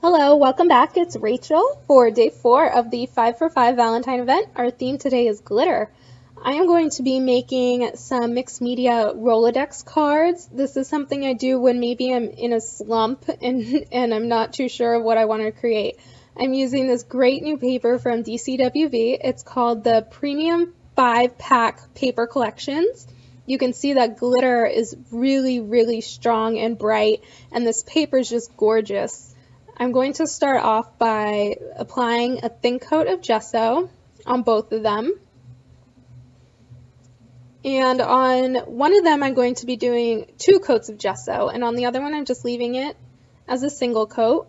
Hello, welcome back. It's Rachel for day 4 of the 5 for 5 Valentine event. Our theme today is glitter. I am going to be making some mixed media Rolodex cards. This is something I do when maybe I'm in a slump and I'm not too sure of what I want to create. I'm using this great new paper from DCWV. It's called the Premium 5-Pack Paper Collections. You can see that glitter is really strong and bright, and this paper is just gorgeous. I'm going to start off by applying a thin coat of gesso on both of them. And on one of them, I'm going to be doing 2 coats of gesso, and on the other one, I'm just leaving it as a single coat.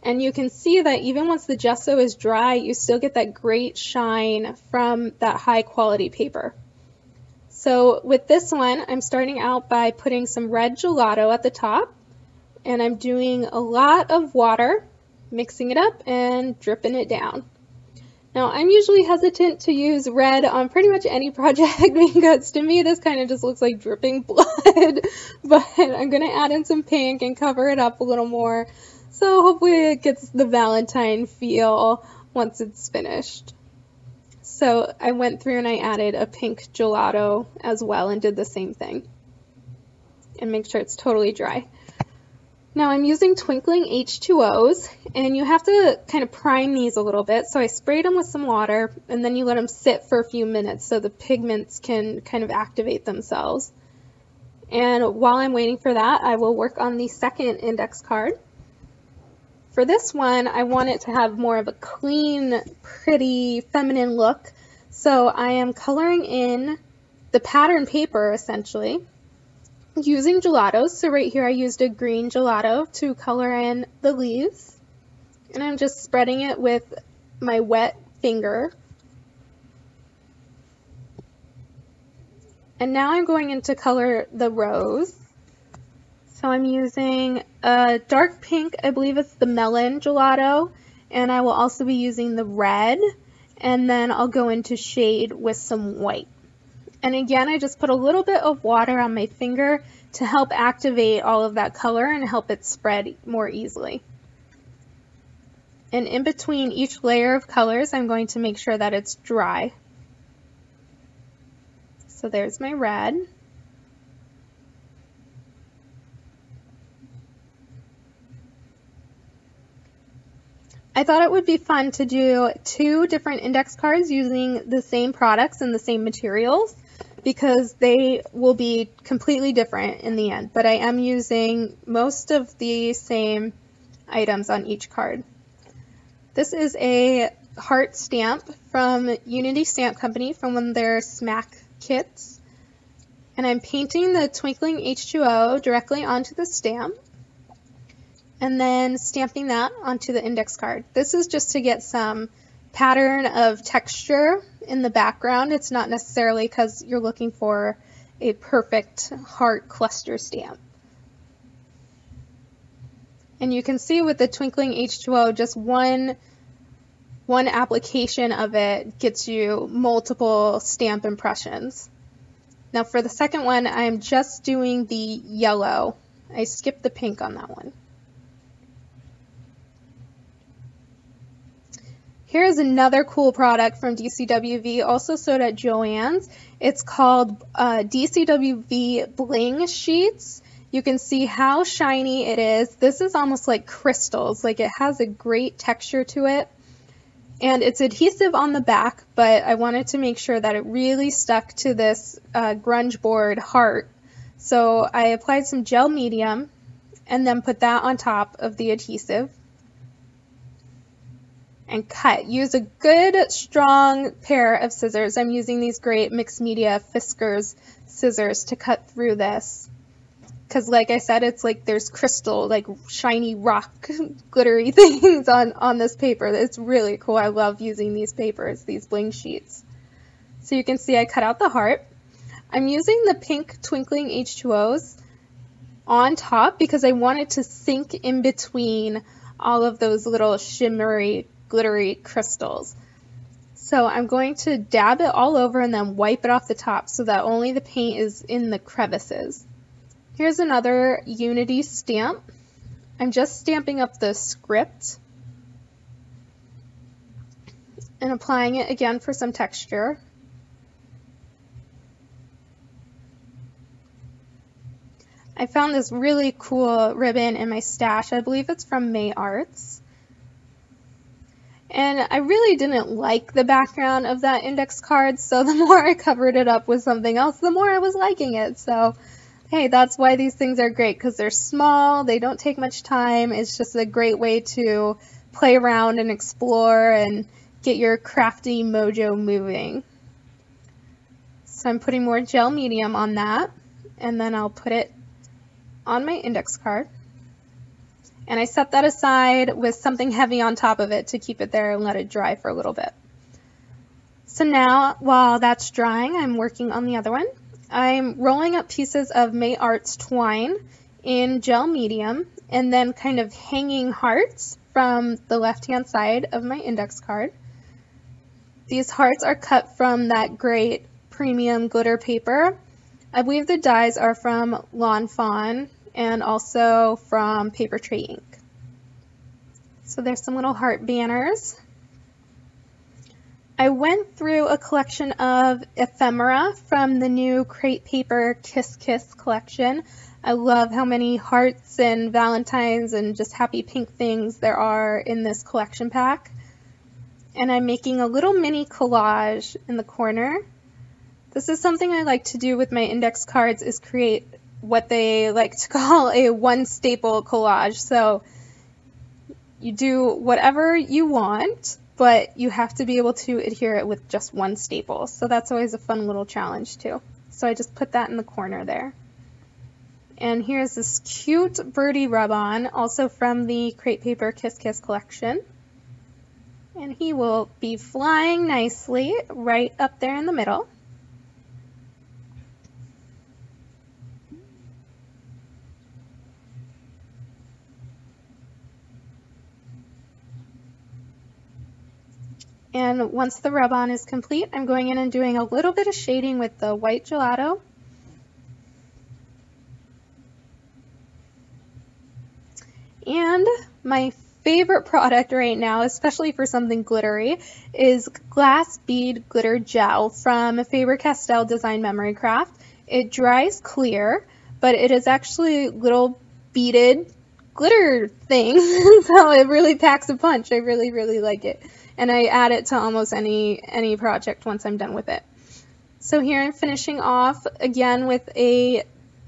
And you can see that even once the gesso is dry, you still get that great shine from that high quality paper. So with this one, I'm starting out by putting some red gelato at the top, and I'm doing a lot of water, mixing it up and dripping it down. Now, I'm usually hesitant to use red on pretty much any project because to me this kind of just looks like dripping blood, but I'm going to add in some pink and cover it up a little more, so hopefully it gets the Valentine feel once it's finished. So I went through and I added a pink gelato as well and did the same thing. And make sure it's totally dry. Now I'm using twinkling H2Os, and you have to kind of prime these a little bit. So I sprayed them with some water, and then you let them sit for a few minutes so the pigments can kind of activate themselves. And while I'm waiting for that, I will work on the second index card. For this one, I want it to have more of a clean, pretty, feminine look. So I am coloring in the pattern paper, essentially, using gelatos. So right here I used a green gelato to color in the leaves. And I'm just spreading it with my wet finger. And now I'm going in to color the rose. So I'm using a dark pink, I believe it's the melon gelato, and I will also be using the red, and then I'll go into shade with some white. And again, I just put a little bit of water on my finger to help activate all of that color and help it spread more easily. And in between each layer of colors, I'm going to make sure that it's dry. So there's my red. I thought it would be fun to do 2 different index cards using the same products and the same materials because they will be completely different in the end, but I am using most of the same items on each card. This is a heart stamp from Unity Stamp Company from one of their Smack kits, and I'm painting the twinkling H2O directly onto the stamp, and then stamping that onto the index card. This is just to get some pattern of texture in the background. It's not necessarily because you're looking for a perfect heart cluster stamp. And you can see with the twinkling H2O, just one application of it gets you multiple stamp impressions. Now for the second one, I'm just doing the yellow. I skipped the pink on that one. Here's another cool product from DCWV, also sold at Joann's. It's called DCWV Bling sheets. You can see how shiny it is. This is almost like crystals, like it has a great texture to it. And it's adhesive on the back, but I wanted to make sure that it really stuck to this grunge board heart. So I applied some gel medium and then put that on top of the adhesive. And cut. Use a good, strong pair of scissors. I'm using these great mixed media Fiskars scissors to cut through this. Because like I said, it's like there's crystal, like shiny rock, glittery things on this paper. It's really cool. I love using these papers, these bling sheets. So you can see I cut out the heart. I'm using the pink twinkling H2Os on top because I want it to sink in between all of those little shimmery glittery crystals. So I'm going to dab it all over and then wipe it off the top so that only the paint is in the crevices. Here's another Unity stamp. I'm just stamping up the script and applying it again for some texture. I found this really cool ribbon in my stash. I believe it's from May Arts. And I really didn't like the background of that index card, so the more I covered it up with something else, the more I was liking it. So, hey, that's why these things are great, because they're small, they don't take much time. It's just a great way to play around and explore and get your crafty mojo moving. So I'm putting more gel medium on that, and then I'll put it on my index card. And I set that aside with something heavy on top of it to keep it there and let it dry for a little bit. So now, while that's drying, I'm working on the other one. I'm rolling up pieces of May Arts twine in gel medium and then kind of hanging hearts from the left-hand side of my index card. These hearts are cut from that great premium glitter paper. I believe the dies are from Lawn Fawn and also from Paper Tray Ink. So there's some little heart banners. I went through a collection of ephemera from the new Crate Paper Kiss Kiss collection. I love how many hearts and valentines and just happy pink things there are in this collection pack. And I'm making a little mini collage in the corner. This is something I like to do with my index cards, is create what they like to call a one staple collage. So you do whatever you want, but you have to be able to adhere it with just one staple. So that's always a fun little challenge too. So I just put that in the corner there. And here's this cute birdie rub-on, also from the Crate Paper Kiss Kiss collection. And he will be flying nicely right up there in the middle. And once the rub-on is complete, I'm going in and doing a little bit of shading with the white gelato. And my favorite product right now, especially for something glittery, is Glass Bead Glitter Gel from Faber-Castell Design Memory Craft. It dries clear, but it is actually little beaded glitter things, so it really packs a punch. I really, really like it. And I add it to almost any project once I'm done with it. So here I'm finishing off again with a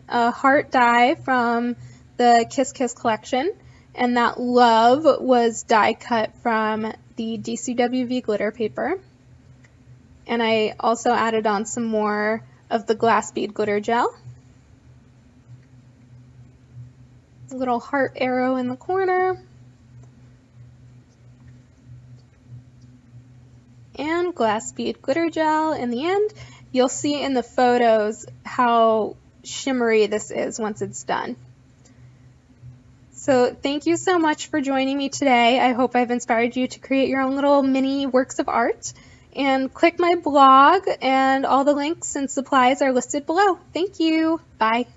heart die from the Kiss Kiss collection, and that love was die cut from the DCWV glitter paper. And I also added on some more of the glass bead glitter gel. A little heart arrow in the corner. And glass bead glitter gel in the end. You'll see in the photos how shimmery this is once it's done. So thank you so much for joining me today. I hope I've inspired you to create your own little mini works of art. And click my blog, and all the links and supplies are listed below. Thank you. Bye.